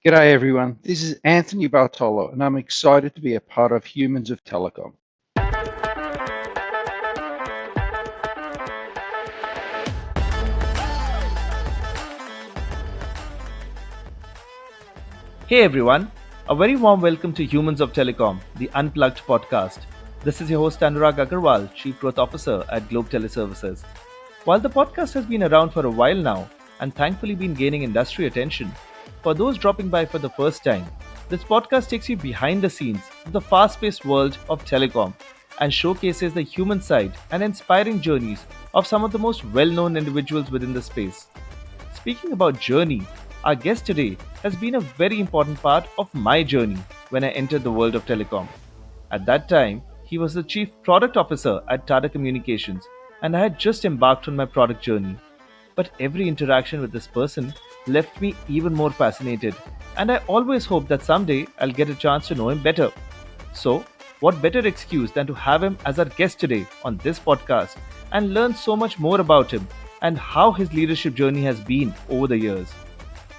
G'day everyone, this is Anthony Bartolo and I'm excited to be a part of Humans of Telecom. Hey everyone, a very warm welcome to Humans of Telecom, the Unplugged podcast. This is your host Anurag Aggarwal, Chief Growth Officer at Globe Teleservices. While the podcast has been around for a while now and thankfully been gaining industry attention, for those dropping by for the first time, this podcast takes you behind the scenes of the fast paced world of telecom and showcases the human side and inspiring journeys of some of the most well known individuals within the space. Speaking about journey, our guest today has been a very important part of my journey when I entered the world of telecom. At that time, he was the chief product officer at Tata Communications, and I had just embarked on my product journey. But every interaction with this person left me even more fascinated, and I always hoped that someday I'll get a chance to know him better. So, what better excuse than to have him as our guest today on this podcast and learn so much more about him and how his leadership journey has been over the years?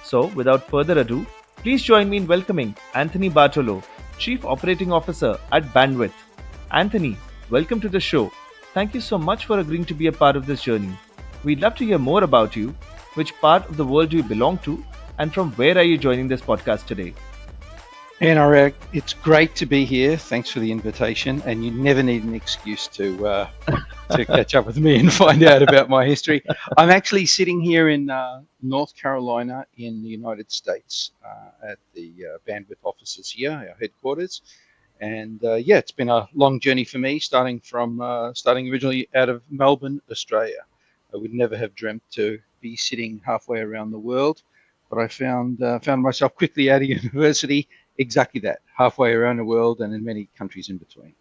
So, without further ado, please join me in welcoming Anthony Bartolo, Chief Operating Officer at Bandwidth. Anthony, welcome to the show. Thank you so much for agreeing to be a part of this journey. We'd love to hear more about you. Which part of the world do you belong to? And from where are you joining this podcast today? Anurag, it's great to be here. Thanks for the invitation, and you never need an excuse to catch up with me and find out about my history. I'm actually sitting here in North Carolina in the United States at the Bandwidth offices here, our headquarters. And yeah, it's been a long journey for me, starting originally out of Melbourne, Australia. I would never have dreamt to be sitting halfway around the world, but I found myself quickly out of university, exactly that, halfway around the world and in many countries in between.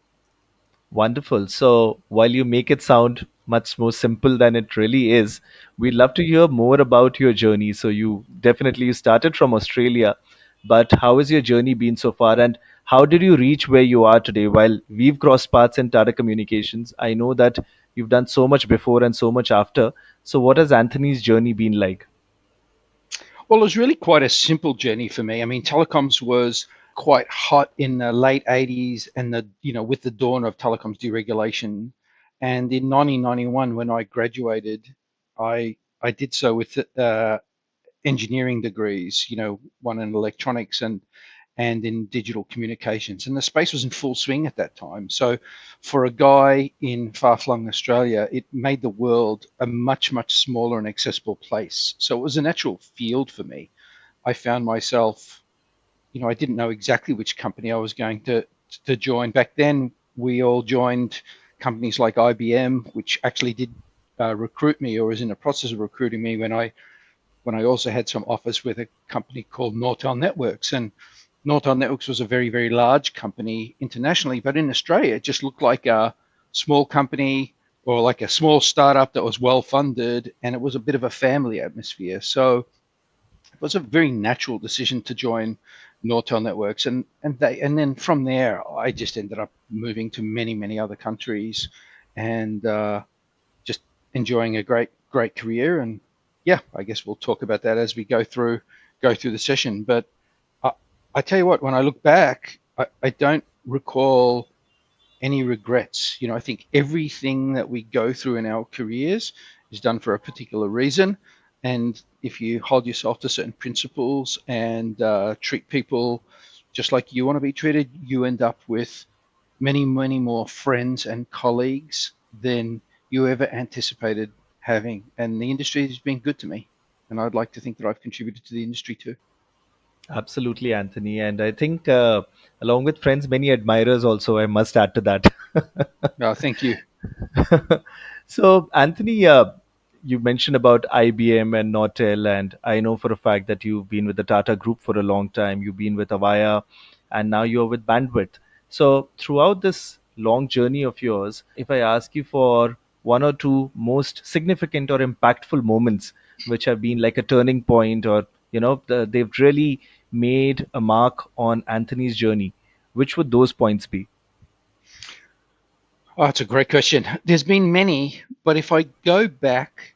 Wonderful. So, while you make it sound much more simple than it really is, we'd love to hear more about your journey. So, you started from Australia, but how has your journey been so far, and how did you reach where you are today? While we've crossed paths in Tata Communications, I know that you've done so much before and so much after. So, what has Anthony's journey been like? Well, it was really quite a simple journey for me. I mean, telecoms was quite hot in the late 80s and with the dawn of telecoms deregulation. And in 1991, when I graduated, I did so with engineering degrees, one in electronics and in digital communications. And the space was in full swing at that time. So for a guy in far-flung Australia, it made the world a much, much smaller and accessible place. So it was a natural field for me. I found myself, I didn't know exactly which company I was going to join. Back then, we all joined companies like IBM, which actually did recruit me or was in the process of recruiting me when I also had some offers with a company called Nortel Networks. And Nortel Networks was a very, very large company internationally, but in Australia, it just looked like a small company or like a small startup that was well funded, and it was a bit of a family atmosphere. So it was a very natural decision to join Nortel Networks, and then from there, I just ended up moving to many, many other countries, and just enjoying a great career. And yeah, I guess we'll talk about that as we go through the session. But I, I tell you what, when I look back, I don't recall any regrets. I think everything that we go through in our careers is done for a particular reason. And if you hold yourself to certain principles and treat people just like you want to be treated, you end up with many, many more friends and colleagues than you ever anticipated having. And the industry has been good to me. And I'd like to think that I've contributed to the industry too. Absolutely, Anthony. And I think, along with friends, many admirers also, I must add to that. Thank you. So, Anthony, you mentioned about IBM and Nortel, and I know for a fact that you've been with the Tata Group for a long time. You've been with Avaya, and now you're with Bandwidth. So, throughout this long journey of yours, if I ask you for one or two most significant or impactful moments, which have been like a turning point, or they've really made a mark on Anthony's journey, which would those points be? Oh, it's a great question. There's been many, but if I go back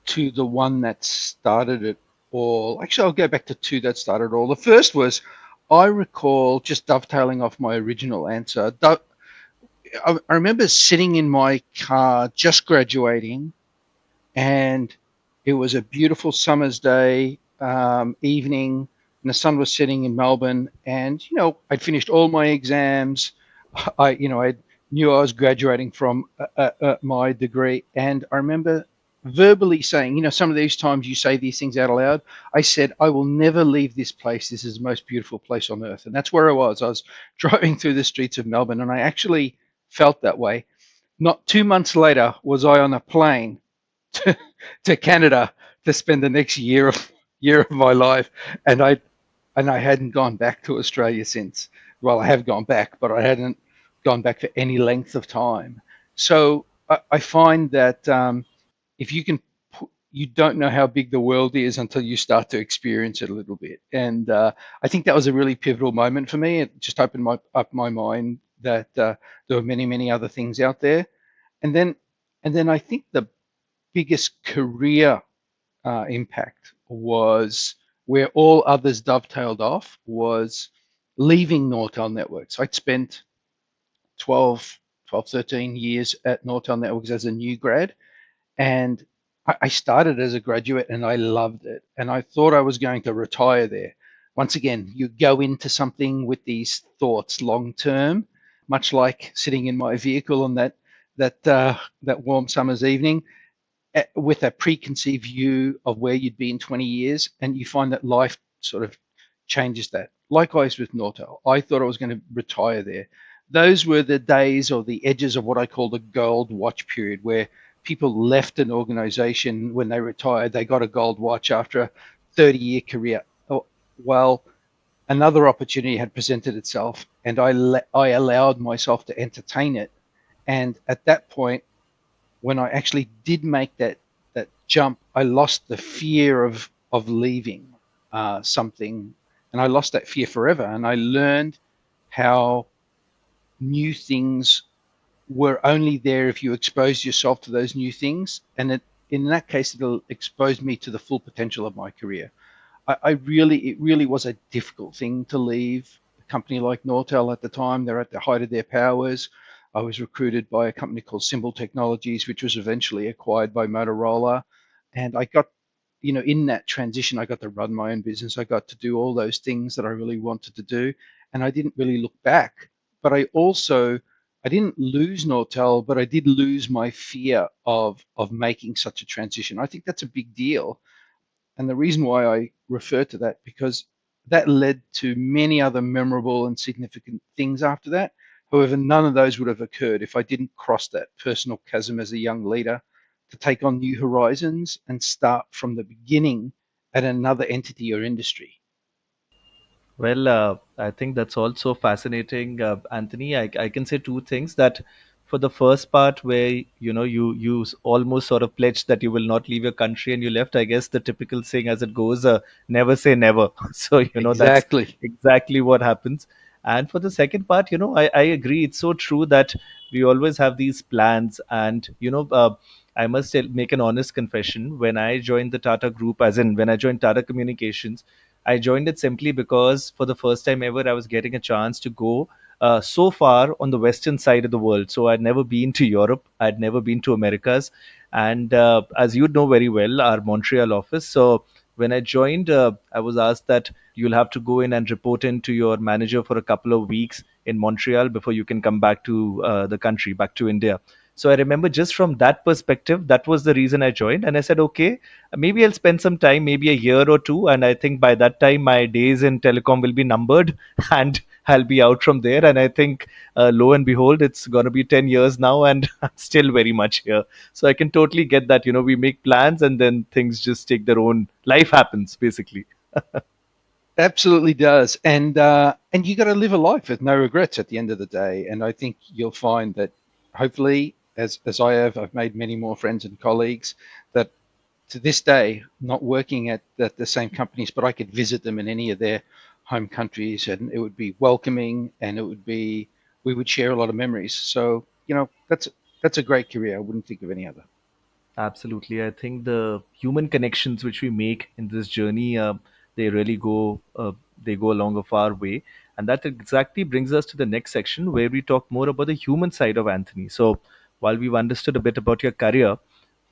to the one that started it all. Actually, I'll go back to two that started all. The first was, I recall, just dovetailing off my original answer. I remember sitting in my car just graduating, and it was a beautiful summer's day, evening, and the sun was setting in Melbourne. And I'd finished all my exams. I knew I was graduating from my degree, and I remember verbally saying, some of these times you say these things out aloud. I said, I will never leave this place. This is the most beautiful place on earth. And that's where I was. I was driving through the streets of Melbourne, and I actually felt that way. Not 2 months later was I on a plane to, to Canada to spend the next year of my life, and I hadn't gone back to Australia since. Well, I have gone back, but I hadn't gone back for any length of time. So I find that if you can, you don't know how big the world is until you start to experience it a little bit. And I think that was a really pivotal moment for me. It just opened up my mind that there were many, many other things out there. And then, and then I think the biggest career impact was where all others dovetailed off was leaving Nortel Networks. I'd spent 13 years at Nortel Networks as a new grad, and I started as a graduate and I loved it. And I thought I was going to retire there. Once again, you go into something with these thoughts long term, much like sitting in my vehicle on that warm summer's evening with a preconceived view of where you'd be in 20 years, and you find that life sort of changes that. Likewise with Nortel, I thought I was going to retire there. Those were the days or the edges of what I call the gold watch period, where people left an organization when they retired, they got a gold watch after a 30-year career. Oh, well, another opportunity had presented itself, and I allowed myself to entertain it. And at that point, when I actually did make that jump, I lost the fear of leaving something, and I lost that fear forever. And I learned how new things were only there if you exposed yourself to those new things, and in that case, it'll expose me to the full potential of my career. It really was a difficult thing to leave a company like Nortel at the time. They're at the height of their powers. I was recruited by a company called Symbol Technologies, which was eventually acquired by Motorola. And I got, in that transition, I got to run my own business. I got to do all those things that I really wanted to do. And I didn't really look back. But I didn't lose Nortel, but I did lose my fear of making such a transition. I think that's a big deal, and the reason why I refer to that, because that led to many other memorable and significant things after that. However, none of those would have occurred if I didn't cross that personal chasm as a young leader to take on new horizons and start from the beginning at another entity or industry. Well, I think that's also fascinating, Anthony. I can say two things. That for the first part, where almost sort of pledged that you will not leave your country and you left. I guess the typical saying, as it goes, never say never. So that's Exactly. exactly what happens. And for the second part, I agree. It's so true that we always have these plans, and I must make an honest confession. When I joined the Tata Group, as in when I joined Tata Communications, I joined it simply because for the first time ever, I was getting a chance to go so far on the western side of the world. So I'd never been to Europe, I'd never been to Americas, and as you know very well, our Montreal office. So when I joined, I was asked that you'll have to go in and report in to your manager for a couple of weeks in Montreal before you can come back to the country, back to India. So I remember just from that perspective, that was the reason I joined. And I said, okay, maybe I'll spend some time, maybe a year or two. And I think by that time, my days in telecom will be numbered and I'll be out from there. And I think, lo and behold, it's going to be 10 years now and I'm still very much here. So I can totally get that. We make plans and then things just take their own, life happens basically. Absolutely does, and you got to live a life with no regrets at the end of the day. And I think you'll find that hopefully, as I have, I've made many more friends and colleagues that to this day, not working at the same companies, but I could visit them in any of their home countries, and it would be welcoming, and we would share a lot of memories. So that's a great career. I wouldn't think of any other. Absolutely. I think the human connections which we make in this journey, they really they go along a far way. And that exactly brings us to the next section where we talk more about the human side of Anthony. So while we've understood a bit about your career,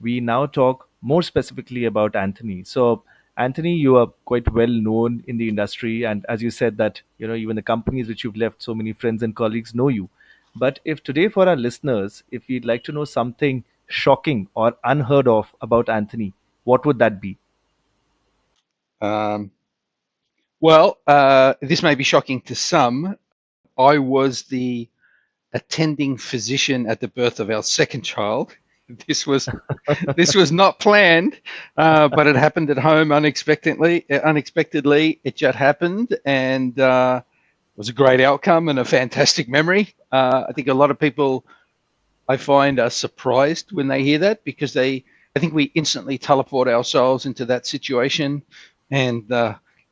we now talk more specifically about Anthony. So Anthony, you are quite well known in the industry, and as you said that even the companies which you've left, so many friends and colleagues know you. But if today, for our listeners, if you'd like to know something shocking or unheard of about Anthony, what would that be? Um, this may be shocking to some. I was the attending physician at the birth of our second child. This was this was not planned, but it happened at home unexpectedly. Unexpectedly, it just happened, and it was a great outcome and a fantastic memory. I think a lot of people I find are surprised when they hear that because I think we instantly teleport ourselves into that situation and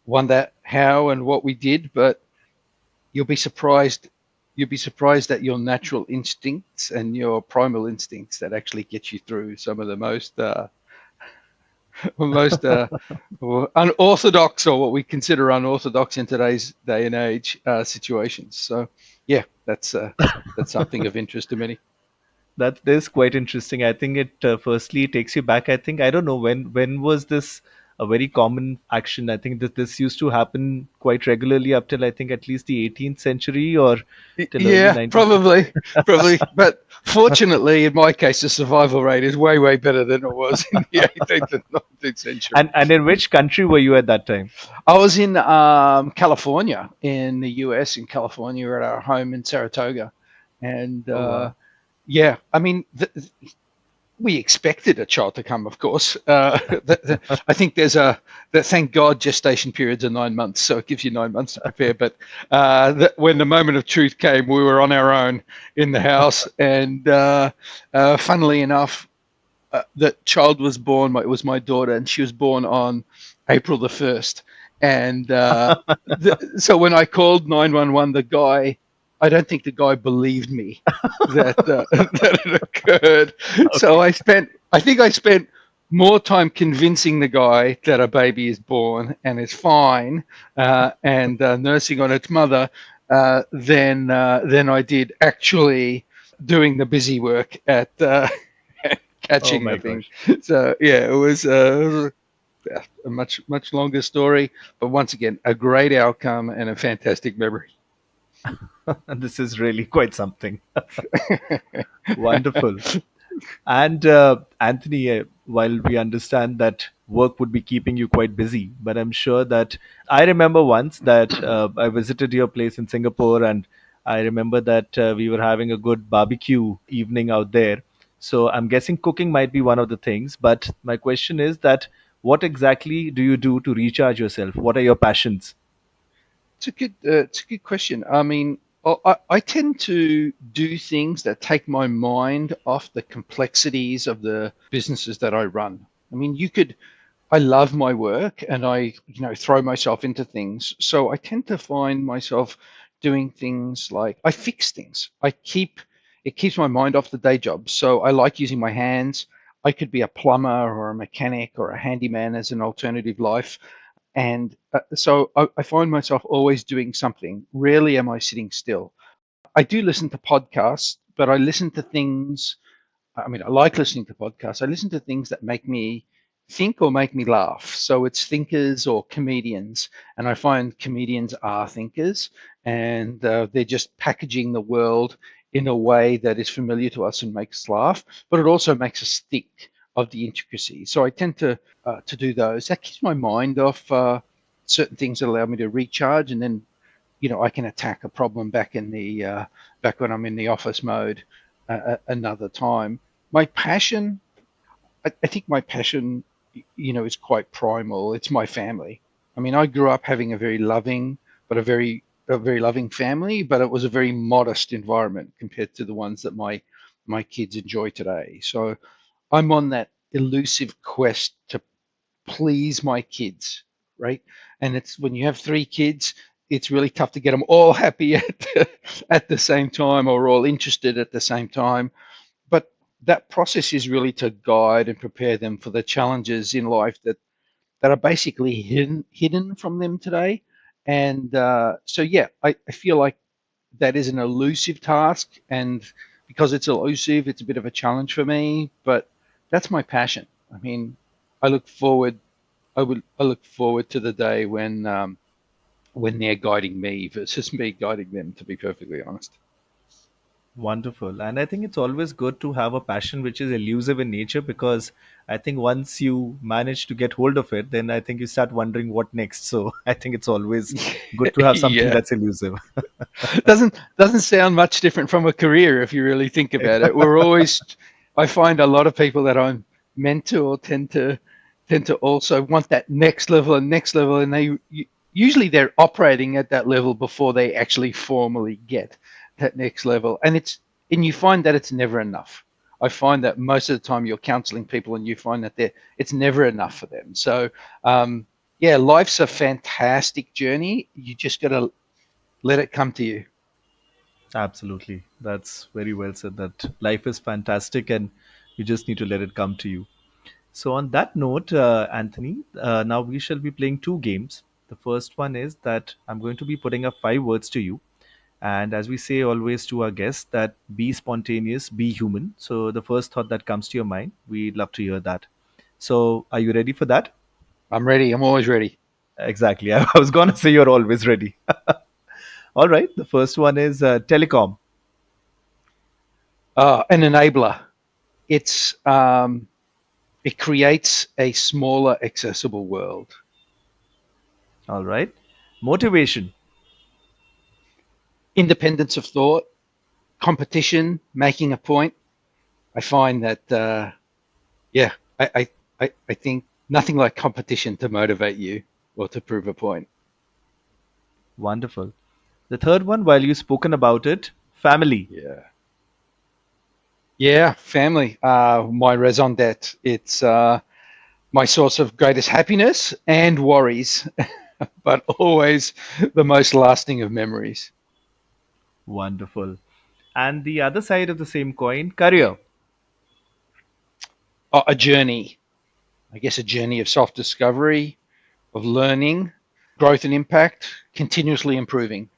wonder how and what we did, but you'll be surprised. You'll be surprised at your natural instincts and your primal instincts that actually get you through some of the most unorthodox, or what we consider unorthodox in today's day and age, situations. So, yeah, that's something of interest to many. That is quite interesting. I think it firstly takes you back. I think I don't know when was this a very common action. I think that this used to happen quite regularly up till I think at least the 18th century or till early Yeah, 19th. probably. But fortunately, in my case, the survival rate is way, way better than it was in the 18th and 19th century. And in which country were you at that time? I was in California, in the US, in California, at our home in Saratoga, and Oh wow. yeah, I mean, we expected a child to come, of course. I think thank God gestation periods are 9 months, so it gives you 9 months to prepare. But when the moment of truth came, we were on our own in the house, and funnily enough, the child was born. It was my daughter, and she was born on April the 1st. And so when I called 911, I don't think the guy believed me that that it occurred. So Okay. I spent more time convincing the guy that a baby is born and is fine, and nursing on its mother, than I did actually doing the busy work at Oh catching my the thing. gosh. So yeah, it was a much longer story, but once again, a great outcome and a fantastic memory. This is really quite something. Wonderful. And Anthony, while we understand that work would be keeping you quite busy, but I'm sure that I remember once that I visited your place in Singapore, and I remember that we were having a good barbecue evening out there. So I'm guessing cooking might be one of the things. But my question is that what exactly do you do to recharge yourself? What are your passions? It's a good question. I mean, I tend to do things that take my mind off the complexities of the businesses that I run. I mean, I love my work and throw myself into things. So I tend to find myself doing things like I fix things. It keeps my mind off the day job. So I like using my hands. I could be a plumber or a mechanic or a handyman as an alternative life. And so I find myself always doing something. Rarely am I sitting still. I do listen to podcasts, but I listen to things. I mean, I like listening to podcasts. I listen to things that make me think or make me laugh. So it's thinkers or comedians. And I find comedians are thinkers, and they're just packaging the world in a way that is familiar to us and makes us laugh, but it also makes us think of the intricacies. So I tend to do those. That keeps my mind off certain things that allow me to recharge, and then I can attack a problem back when I'm in the office mode another time. My passion, I think my passion, is quite primal. It's my family. I mean, I grew up having a very loving, but a very loving family, but it was a very modest environment compared to the ones that my kids enjoy today. So I'm on that elusive quest to please my kids, right? And it's when you have three kids, it's really tough to get them all happy at the same time or all interested at the same time. But that process is really to guide and prepare them for the challenges in life that are basically hidden from them today. And so, yeah, I feel like that is an elusive task, and because it's elusive, it's a bit of a challenge for me. But that's my passion. I mean, I look forward. I look forward to the day when they're guiding me versus me guiding them. To be perfectly honest. Wonderful. And I think it's always good to have a passion which is elusive in nature, because I think once you manage to get hold of it, then I think you start wondering what next. So I think it's always good to have something Yeah. that's elusive. Doesn't sound much different from a career if you really think about it. We're always, I find a lot of people that I'm mentor tend to also want that next level, and usually they're operating at that level before they actually formally get that next level, and you find that it's never enough. I find that most of the time you're counseling people and you find that it's never enough for them. So yeah, life's a fantastic journey. You just got to let it come to you. Absolutely. That's very well said, that life is fantastic and you just need to let it come to you. So, on that note, Anthony, now we shall be playing two games. The first one is that I'm going to be putting up five words to you. And as we say always to our guests, that be spontaneous, be human. So, the first thought that comes to your mind, we'd love to hear that. So, are you ready for that? I'm ready. I'm always ready. Exactly. I was going to say you're always ready. All right. The first one is telecom. An enabler. It's it creates a smaller, accessible world. All right. Motivation. Independence of thought, competition, making a point. I find that yeah, I think nothing like competition to motivate you or to prove a point. Wonderful. The third one, while you've spoken about it, family. Yeah. Yeah, family. My raison d'etre. It's my source of greatest happiness and worries, but always the most lasting of memories. Wonderful. And the other side of the same coin, career. A journey, I guess, a journey of self discovery, of learning, growth and impact, continuously improving.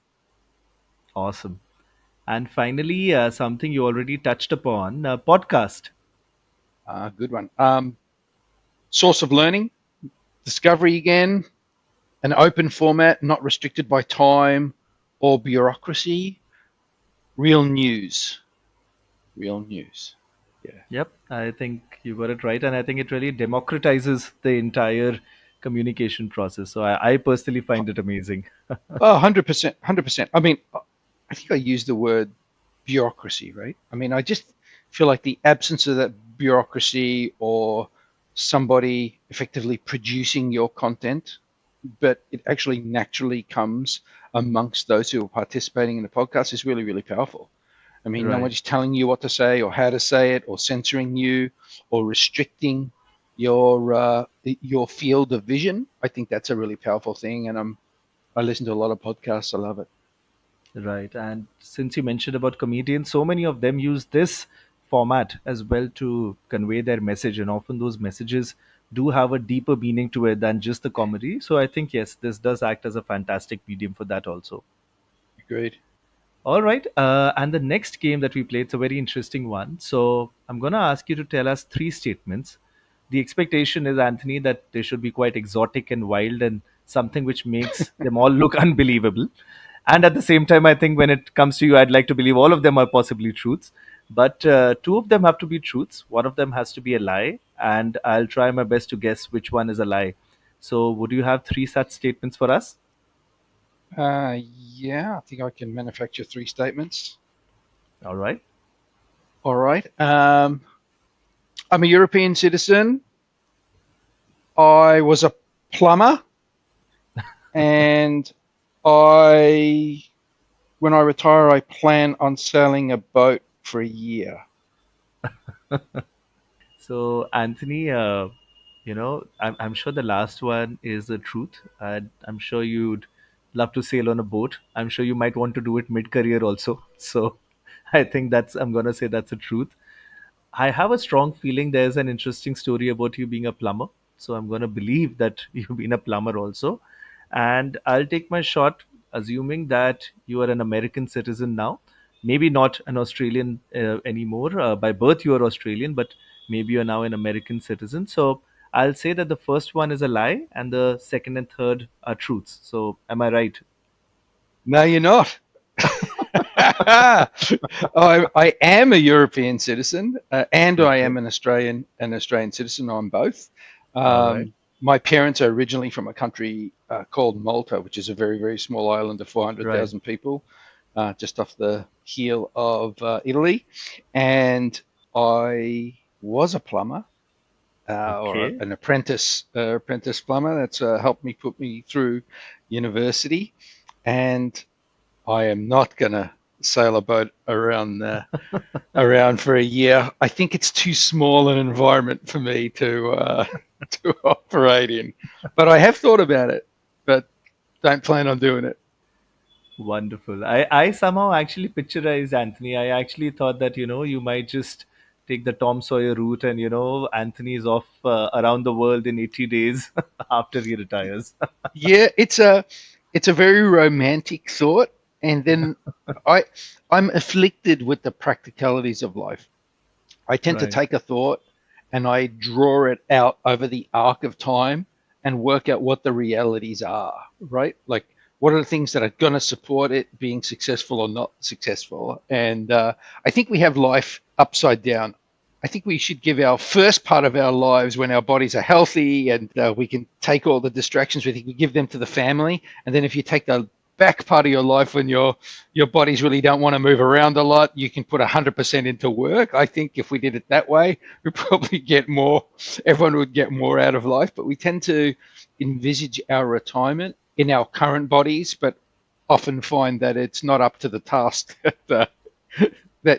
Awesome. And finally, something you already touched upon, podcast. Good one. Source of learning, discovery again, an open format, not restricted by time or bureaucracy, real news. Real news. Yeah. Yep, I think you got it right. And I think it really democratizes the entire communication process. So I personally find it amazing. Oh, 100%. 100%. I mean, I think I used the word bureaucracy, right? I mean, I just feel like the absence of that bureaucracy or somebody effectively producing your content, but it actually naturally comes amongst those who are participating in the podcast is really, really powerful. I mean, Right. nobody's telling you what to say or how to say it or censoring you or restricting your field of vision. I think that's a really powerful thing, and I listen to a lot of podcasts. I love it. Right. And since you mentioned about comedians, so many of them use this format as well to convey their message. And often those messages do have a deeper meaning to it than just the comedy. So I think, yes, this does act as a fantastic medium for that also. Agreed. All right. And the next game that we played is a very interesting one. So I'm going to ask you to tell us three statements. The expectation is, Anthony, that they should be quite exotic and wild and something which makes them all look unbelievable. And at the same time, I think when it comes to you, I'd like to believe all of them are possibly truths. But two of them have to be truths. One of them has to be a lie. And I'll try my best to guess which one is a lie. So, would you have three such statements for us? Yeah, I think I can manufacture three statements. All right. All right. I'm a European citizen. I was a plumber, and I, when I retire, I plan on sailing a boat for a year. So, Anthony, I'm sure the last one is the truth. I'm sure you'd love to sail on a boat. I'm sure you might want to do it mid-career also. So, I think I'm gonna say that's the truth. I have a strong feeling there's an interesting story about you being a plumber. So I'm going to believe that you've been a plumber also. And I'll take my shot assuming that you are an American citizen now. Maybe not an Australian anymore. By birth, you are Australian, but maybe you're now an American citizen. So I'll say that the first one is a lie and the second and third are truths. So am I right? No, you're not. I am a European citizen, and I Okay. am an Australian citizen. I'm both. All right. My parents are originally from a country called Malta, which is a very, very small island of Right. 400,000 people, just off the heel of Italy. And I was a plumber, or Okay. an apprentice plumber. That's helped me put me through university. And I am not going to sail a boat around for a year. I think it's too small an environment for me to operate in. But I have thought about it, but don't plan on doing it. Wonderful. I somehow actually picturized Anthony. I actually thought that, you might just take the Tom Sawyer route and, Anthony is off around the world in 80 days after he retires. Yeah, it's a very romantic thought, and then I I'm afflicted with the practicalities of life. I tend to Right. take a thought and I draw it out over the arc of time and work out what the realities are, right? Like, what are the things that are going to support it being successful or not successful? And I think we have life upside down. I think we should give our first part of our lives when our bodies are healthy and we can take all the distractions. We think we give them to the family, and then if you take the back part of your life when your bodies really don't want to move around a lot, you can put 100% into work. I think if we did it that way, we'd probably get more. Everyone would get more out of life. But we tend to envisage our retirement in our current bodies, but often find that it's not up to the task that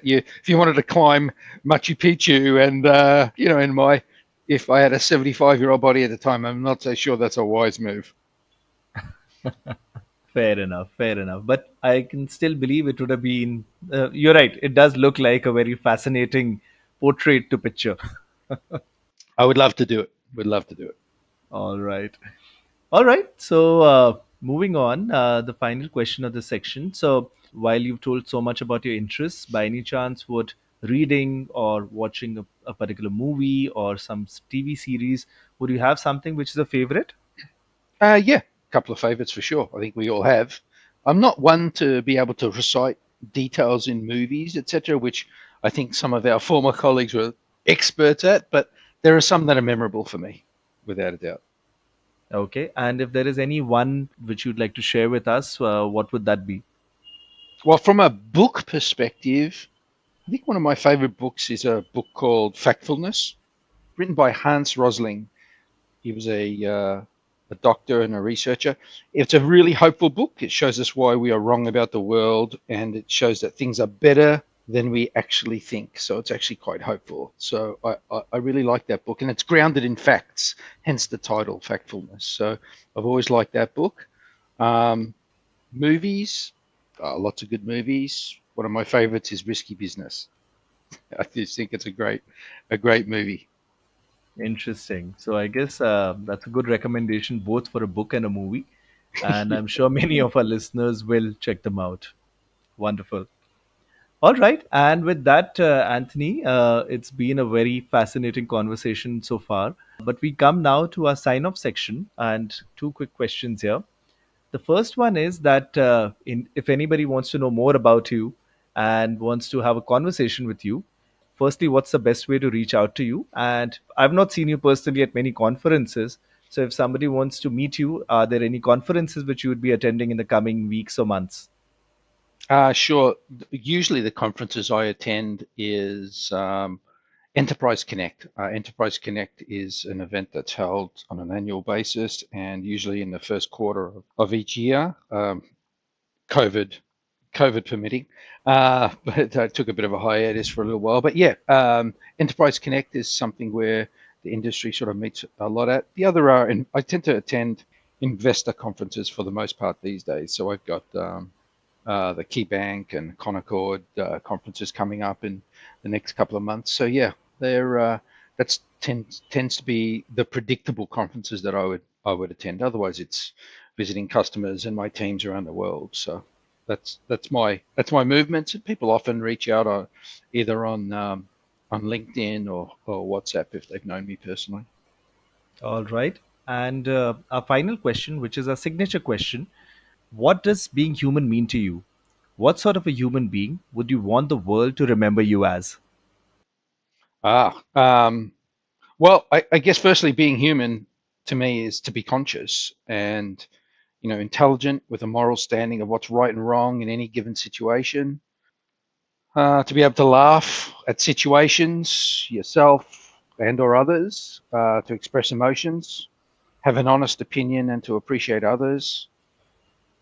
you if you wanted to climb Machu Picchu and in my if I had a 75-year-old body at the time, I'm not so sure that's a wise move. Fair enough. Fair enough. But I can still believe it would have been. You're right. It does look like a very fascinating portrait to picture. I would love to do it. Would love to do it. All right. All right. So, moving on, the final question of this section. So, while you've told so much about your interests, by any chance, would reading or watching a particular movie or some TV series, would you have something which is a favorite? Yeah, a couple of favorites for sure. I think we all have. I'm not one to be able to recite details in movies, etc., which I think some of our former colleagues were experts at, but there are some that are memorable for me, without a doubt. Okay. And if there is any one which you'd like to share with us, what would that be? Well, from a book perspective, I think one of my favorite books is a book called Factfulness, written by Hans Rosling. He was a doctor and a researcher. It's a really hopeful book. It shows us why we are wrong about the world, and it shows that things are better than we actually think. So it's actually quite hopeful. So I really like that book, and it's grounded in facts, hence the title, Factfulness. So I've always liked that book. Um, Movies, lots of good movies. One of my favorites is Risky Business. I just think it's a great movie. Interesting. So, I guess that's a good recommendation both for a book and a movie. And I'm sure many of our listeners will check them out. Wonderful. All right. And with that, Anthony, it's been a very fascinating conversation so far. But we come now to our sign off section and two quick questions here. The first one is that if anybody wants to know more about you and wants to have a conversation with you, firstly, what's the best way to reach out to you? And I've not seen you personally at many conferences. So if somebody wants to meet you, are there any conferences which you would be attending in the coming weeks or months? Sure. Usually the conferences I attend is Enterprise Connect. Enterprise Connect is an event that's held on an annual basis and usually in the first quarter of each year, COVID, COVID permitting. But I took a bit of a hiatus for a little while. But yeah, Enterprise Connect is something where the industry sort of meets a lot at. The other are, and I tend to attend investor conferences for the most part these days. So I've got the KeyBank and Concord conferences coming up in the next couple of months. So yeah, They're tends to be the predictable conferences that I would attend. Otherwise, it's visiting customers and my teams around the world. So that's my movements. And people often reach out either on LinkedIn or WhatsApp if they've known me personally. All right. And our final question, which is a signature question: what does being human mean to you? What sort of a human being would you want the world to remember you as? Ah, well, I guess firstly, being human to me is to be conscious and intelligent with a moral standing of what's right and wrong in any given situation. To be able to laugh at situations, yourself and or others, to express emotions, have an honest opinion, and to appreciate others.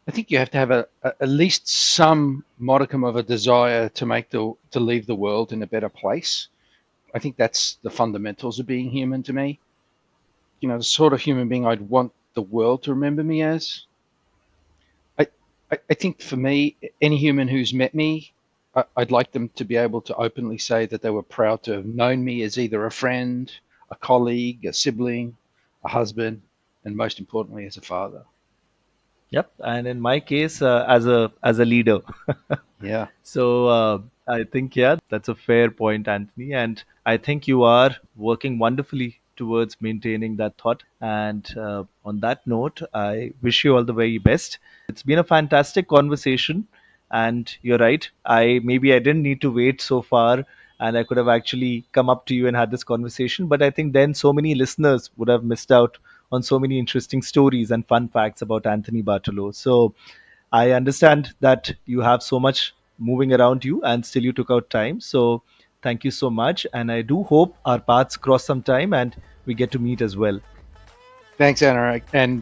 I think you have to have at least some modicum of a desire to leave the world in a better place. I think that's the fundamentals of being human to me. The sort of human being I'd want the world to remember me as. I, I think for me, any human who's met me, I'd like them to be able to openly say that they were proud to have known me as either a friend, a colleague, a sibling, a husband, and most importantly, as a father. Yep. And in my case, as a leader. Yeah. So I think, yeah, that's a fair point, Anthony. And I think you are working wonderfully towards maintaining that thought. And on that note, I wish you all the very best. It's been a fantastic conversation. And you're right. I didn't need to wait so far, and I could have actually come up to you and had this conversation. But I think then so many listeners would have missed out on so many interesting stories and fun facts about Anthony Bartolo. So I understand that you have so much moving around you and still you took out time. So thank you so much. And I do hope our paths cross sometime and we get to meet as well. Thanks, Anurag. And,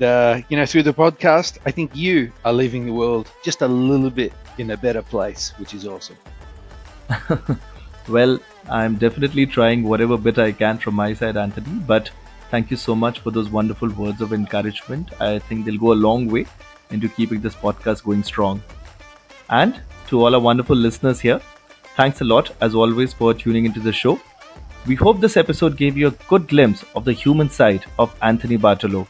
through the podcast, I think you are leaving the world just a little bit in a better place, which is awesome. Well, I'm definitely trying whatever bit I can from my side, Anthony. But thank you so much for those wonderful words of encouragement. I think they'll go a long way into keeping this podcast going strong. And to all our wonderful listeners here, thanks a lot, as always, for tuning into the show. We hope this episode gave you a good glimpse of the human side of Anthony Bartolo.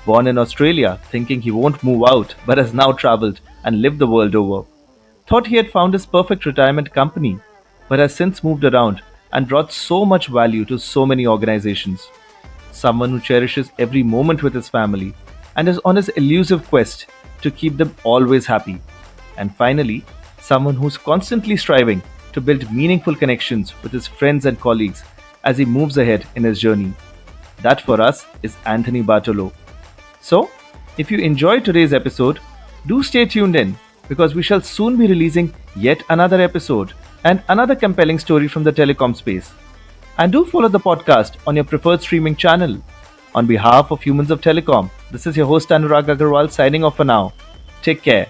Born in Australia, thinking he won't move out, but has now traveled and lived the world over. Thought he had found his perfect retirement company, but has since moved around and brought so much value to so many organizations. Someone who cherishes every moment with his family and is on his elusive quest to keep them always happy. And finally, someone who's constantly striving to build meaningful connections with his friends and colleagues as he moves ahead in his journey. That for us is Anthony Bartolo. So, if you enjoyed today's episode, do stay tuned in because we shall soon be releasing yet another episode and another compelling story from the telecom space. And do follow the podcast on your preferred streaming channel. On behalf of Humans of Telecom, this is your host Anurag Aggarwal signing off for now. Take care.